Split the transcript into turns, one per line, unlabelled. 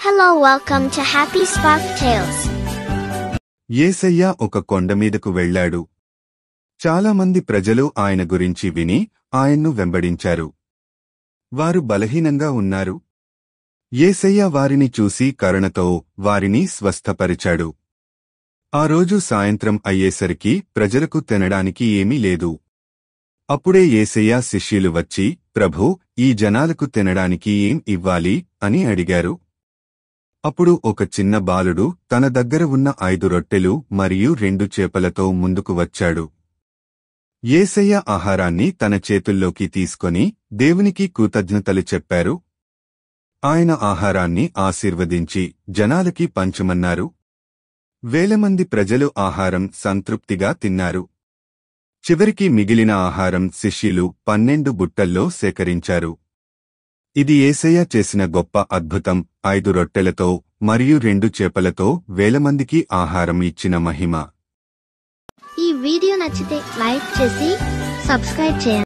Hello, welcome to Happy Spark Tales.
యేసయ్య ఒక కొండమీదకు వెళ్ళాడు. చాలామంది ప్రజలు ఆయన గురించి విని ఆయన్ను వెంబడించారు. వారు బలహీనంగా ఉన్నారు. యేసయ్య వారిని చూసి కరుణతో వారిని స్వస్థపరిచాడు. ఆ రోజు సాయంత్రం అయ్యేసరికి ప్రజలకు తినడానికి ఏమీ లేదు. అప్పుడే యేసయ్య శిష్యులు వచ్చి, ప్రభూ, ఈ జనాలకు తినడానికి ఏం ఇవ్వాలి అని అడిగారు. అప్పుడు ఒక చిన్న బాలుడు తన దగ్గర ఉన్న 5 రొట్టెలు మరియు 2 చేపలతో ముందుకు వచ్చాడు. యేసయ్య ఆహారాన్ని తన చేతుల్లోకి తీసుకొని దేవునికి కృతజ్ఞతలు చెప్పారు. ఆయన ఆహారాన్ని ఆశీర్వదించి జనాలకి పంచమన్నారు. వేలమంది ప్రజలు ఆహారం సంతృప్తిగా తిన్నారు. చివరికి మిగిలిన ఆహారం శిష్యులు 12 బుట్టల్లో సేకరించారు. ఇది యేసయ్య చేసిన గొప్ప అద్భుతం. 5 రొట్టెలతో మరియు 2 చేపలతో వేలమందికి ఆహారం ఇచ్చిన మహిమ.
ఈ వీడియో నచ్చితే లైక్ చేసి సబ్స్క్రైబ్ చేయండి.